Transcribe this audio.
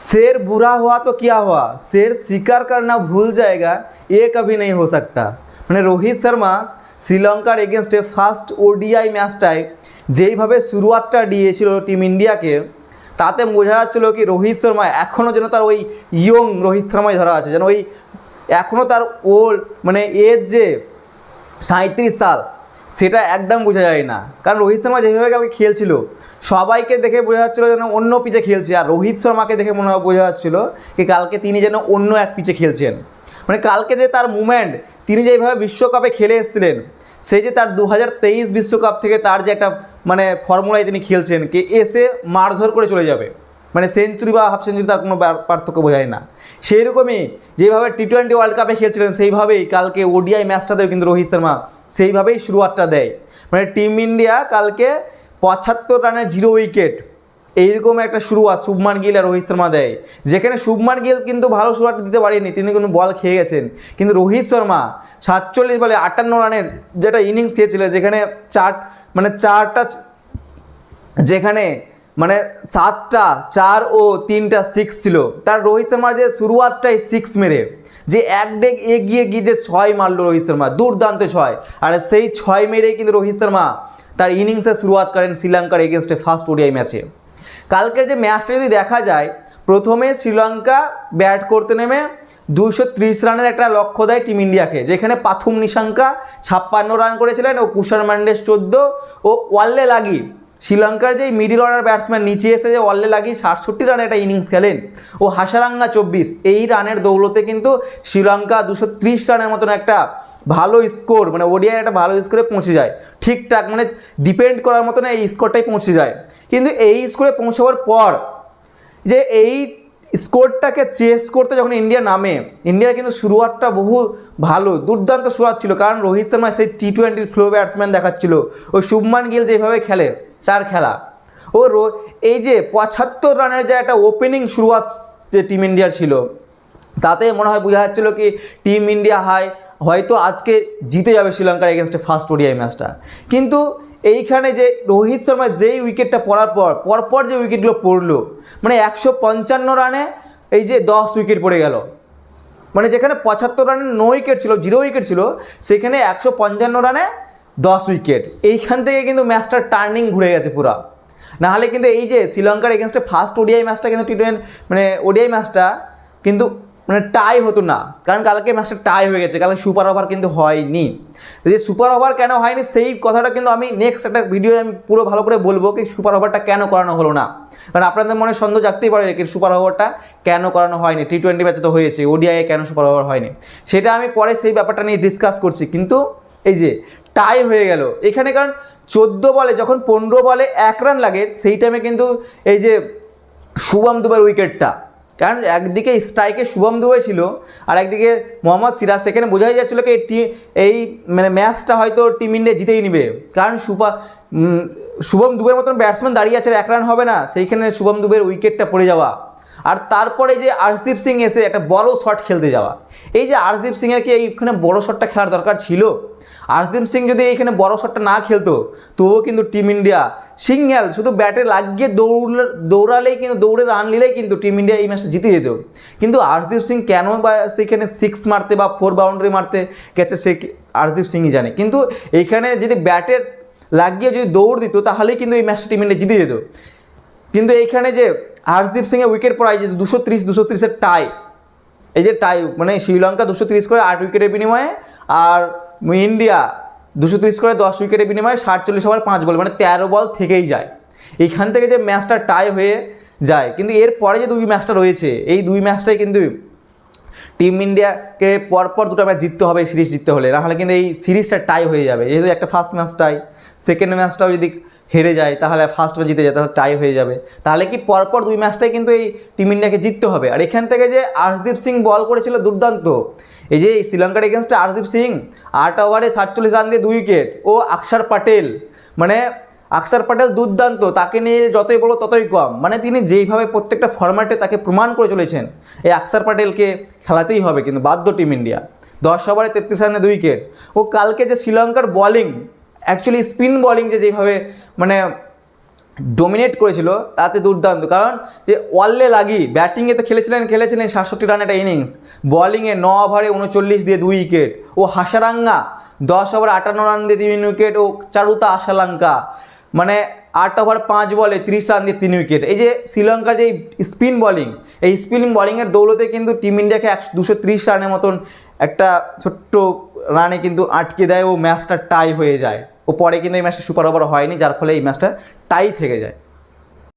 शेर बुरा हुआ तो क्या हुआ, शेर शिकार करना भूल जाएगा, ये कभी नहीं हो सकता। মানে রোহিত শর্মা শ্রীলঙ্কার এগেনস্টে ফার্স্ট ওডিআই ম্যাচটায় যেইভাবে শুরুয়াতটা দিয়েছিল টিম ইন্ডিয়াকে, তাতে বোঝা যাচ্ছিল কি রোহিত শর্মা এখনও যেন তার ওই ইয়ং রোহিত শর্মাই ধরা আছে, যেন ওই এখনও তার ওল্ড মানে এজ যে 37 সাল সেটা একদম বোঝা যায় না। কারণ রোহিত শর্মা যেভাবে কালকে খেলছিল সবাইকে দেখে বোঝা যাচ্ছিলো যেন অন্য পিচে খেলছে, আর রোহিত শর্মাকে দেখে মনে হয় বোঝা যাচ্ছিলো কি কালকে তিনি যেন অন্য এক পিচে খেলছেন। মানে কালকে যে তার মুভমেন্ট, তিনি যেভাবে বিশ্বকাপে খেলে এসেছিলেন, সেই যে তার 2023 বিশ্বকাপ থেকে তার যে একটা মানে ফর্মুলায় তিনি খেলছেন কি এসে মারধর করে চলে যাবে, মানে সেঞ্চুরি বা হাফ সেঞ্চুরি তার কোনো পার্থক্য বোঝায় না। সেই রকমই যেভাবে টি20 ওয়ার্ল্ড কাপে খেলছিলেন সেইভাবেই কালকে ওডিআই ম্যাচটাতেও কিন্তু রোহিত শর্মা সেইভাবেই শুরুয়াতটা দেয়। মানে টিম ইন্ডিয়া কালকে 75 রানের 0 উইকেট এইরকম একটা শুরুয়াত শুভমান গিল আর রোহিত শর্মা দেয়, যেখানে শুভমান গিল কিন্তু ভালো শুরুয়াত দিতে পারেনি, তিনি কোনো বল খেয়ে গেছেন। কিন্তু রোহিত শর্মা 47 বলে 58 রানের যেটা ইনিংস খেয়েছিল, যেখানে চারটা যেখানে মানে 7টা 4 ও 3টা 6 ছিল, তার রোহিত শর্মার যে শুরুয়াতটাই 6 মেরে যে এক ডেগ এগিয়ে গিয়ে যে 6 মারলো রোহিত শর্মা, দুর্দান্ত 6। আর সেই 6 মেরেই কিন্তু রোহিত শর্মা তার ইনিংসের শুরুয়াত করেন শ্রীলঙ্কার এগেনস্টে ফার্স্ট ওডিআই ম্যাচে। কালকের যে ম্যাচটা যদি দেখা যায়, প্রথমে শ্রীলঙ্কা ব্যাট করতে নেমে 230 রানের একটা লক্ষ্য দেয় টিম ইন্ডিয়াকে, যেখানে পাথুম নিশাঙ্কা 56 রান করেছিলেন ও কুশাল মেন্ডেস 14 ও ওয়াল্লে লাগি শ্রীলঙ্কার যে মিডিল অর্ডার ব্যাটসম্যান নিচে এসে যে ওয়াল্লে লাগি 67 রানের একটা ইনিংস খেলেন ও হাসারাঙ্গা 24। এই রানের দৌলতে কিন্তু শ্রীলঙ্কা 230 রানের মতন একটা ভালো স্কোর মানে ওডিআই একটা ভালো স্কোরে পৌঁছে যায়, ঠিকঠাক মানে ডিপেন্ড করার মতন এই স্কোরটাই পৌঁছে যায়। কিন্তু এই স্কোরে পৌঁছাবার পর যে এই স্কোরটাকে চেস করতে যখন ইন্ডিয়া নামে, ইন্ডিয়ার কিন্তু শুরুয়াতটা বহু ভালো দুর্দান্ত শুরুয়াত ছিল, কারণ রোহিত শর্মা সেই টি20 ফ্লো ব্যাটসম্যান দেখাচ্ছিল, ওই শুভমান গিল যেভাবে খেলে তার খেলা ও এই যে 75 রানের যে একটা ওপেনিং শুরুয়াত যে টিম ইন্ডিয়ার ছিল, তাতে মনে হয় বোঝা যাচ্ছিল কি টিম ইন্ডিয়া হয়তো আজকে জিতে যাবে শ্রীলঙ্কার এগেনস্টে ফার্স্ট ওডিআই ম্যাচটা। কিন্তু এইখানে যে রোহিত শর্মা যেই উইকেটটা পড়ার পরপর যে উইকেটগুলো পড়লো, মানে 155 রানে এই যে 10 উইকেট পড়ে গেল, মানে যেখানে 75 রানে 9 উইকেট ছিল 0 উইকেট ছিল, সেখানে 155 রানে 10 উইকেট। এইখান থেকে কিন্তু ম্যাচটা টার্নিং ঘুরে গেছে পুরা। নাহলে কিন্তু এই যে শ্রীলঙ্কার এগেনস্টে ফার্স্ট ওডিআই ম্যাচটা কিন্তু মানে ওডিআই ম্যাচটা কিন্তু মানে টাই হতো না, কারণ কালকে ম্যাচটা টাই হয়ে গেছে, কারণ সুপার ওভার কিন্তু হয়নি। যে সুপার ওভার কেন হয়নি সেই কথাটা কিন্তু আমি নেক্সট একটা ভিডিও আমি পুরো ভালো করে বলবো কি সুপার ওভারটা কেন করানো হলো না, কারণ আপনাদের মনে সন্দেহ জাগতেই পারে কি সুপার ওভারটা কেন করানো হয়নি, টি20 ম্যাচে তো হয়েছে, ওডিআই কেন সুপার ওভার হয়নি সেটা আমি পরে সেই ব্যাপারটা নিয়ে ডিসকাস করছি। কিন্তু এই যে টাই হয়ে গেল এখানে, কারণ 14 বলে যখন 15 বলে 1 রান লাগে, সেই টাইমে কিন্তু এই যে শুভম দুবের উইকেটটা, কারণ একদিকে স্ট্রাইকে শুভম দুবে ছিল আর একদিকে মোহাম্মদ সিরাজ, সেখানে বোঝাই যাচ্ছিলো কি এই মানে ম্যাচটা হয়তো টিম ইন্ডিয়া জিতেই নেবে, কারণ শুভম দুবের মতন ব্যাটসম্যান দাঁড়িয়ে আছে, 1 রান হবে না, সেইখানে শুভম দুবের উইকেটটা পড়ে যাওয়া, আর তারপরে যে আর্শদীপ সিং এসে একটা বড় শট খেলতে যাওয়া। এই যে আর্শদীপ সিংয়ের কি এইখানে বড় শটটা খেলার দরকার ছিল? আর্শদীপ সিং যদি এইখানে বড় শটটা না খেলতো তবুও কিন্তু টিম ইন্ডিয়া সিঙ্গেল শুধু ব্যাটে লাগিয়ে দৌড়ালেই কিন্তু দৌড়ে রান নিলেই কিন্তু টিম ইন্ডিয়া এই ম্যাচটা জিতে যেত। কিন্তু আর্শদীপ সিং কেন বা সেখানে 6 মারতে বা 4 বাউন্ডারি মারতে গেছে সে আর্শদীপ সিংই জানে, কিন্তু এইখানে যদি ব্যাটে লাগিয়ে যদি দৌড় দিত তাহলেই কিন্তু এই ম্যাচটা টিম ইন্ডিয়া জিতে যেত। কিন্তু এইখানে যে আর্শদীপ সিংয়ের উইকেট পড়ায় যে 230-230-এর টাই, এই যে টাই মানে শ্রীলঙ্কা 230 করে 8 উইকেটের বিনিময়ে আর ইন্ডিয়া 230 করে 10 উইকেটের বিনিময়ে 47 ওভার 5 বল মানে 13 বল থেকেই যায়। এইখান থেকে যে ম্যাচটা টাই হয়ে যায়, কিন্তু এরপরে যে 2 ম্যাচটা রয়েছে এই 2 ম্যাচটাই কিন্তু টিম ইন্ডিয়াকে পরপর 2টা ম্যাচ জিততে হবে সিরিজ জিততে হলে, নাহলে কিন্তু এই সিরিজটা টাই হয়ে যাবে। যেহেতু একটা ফার্স্ট ম্যাচ টাই, সেকেন্ড ম্যাচটাও যদি হেরে যায় তাহলে ফার্স্ট ম্যাচ জিতে যায় তাহলে টাই হয়ে যাবে, তাহলে কি পরপর 2 ম্যাচটাই কিন্তু এই টিম ইন্ডিয়াকে জিততে হবে। আর এখান থেকে যে আর্শদীপ সিং বল করেছিল দুর্দান্ত, এই যে শ্রীলঙ্কার এগেনস্টে আর্শদীপ সিং 8 ওভারে 47 রান দিয়ে 2 উইকেট ও আকসার প্যাটেল, মানে আকসার প্যাটেল দুর্দান্ত, তাকে নিয়ে যতই বলো ততই কম, মানে তিনি যেইভাবে প্রত্যেকটা ফরম্যাটে তাকে প্রমাণ করে চলেছেন, এই আকসার প্যাটেলকে খেলাতেই হবে কিন্তু বাধ্য টিম ইন্ডিয়া। 10 ওভারে 33 রান দিয়ে 2 উইকেট ও কালকে যে শ্রীলঙ্কার বলিং অ্যাকচুয়ালি স্পিন বলিং যে যেভাবে মানে ডোমিনেট করেছিল তাতে দুর্দান্ত, কারণ যে ওয়াল্লে লাগি ব্যাটিংয়ে তো খেলেছিলেন 67 রান একটা ইনিংস, বলিংয়ে 9 ওভারে 39 দিয়ে 2 উইকেট, ও হাসারাঙ্গা 10 ওভারে 58 রান দিয়ে 3 উইকেট, ও চারুতা আশালাঙ্কা মানে 8 ওভার 5 বলে 30 রান দিয়ে 3 উইকেট। এই যে শ্রীলঙ্কার যে স্পিন বলিং, এই স্পিন বলিংয়ের দৌলতে কিন্তু টিম ইন্ডিয়াকে 230 রানের মতন একটা ছোট্ট রানে কিন্তু আটকে দেয়, ও ম্যাচটা টাই হয়ে যায়। ও পরে কিন্তু এই ম্যাচটা সুপার ওভার হয়নি, যার ফলে এই ম্যাচটা টাই থেকে যায়।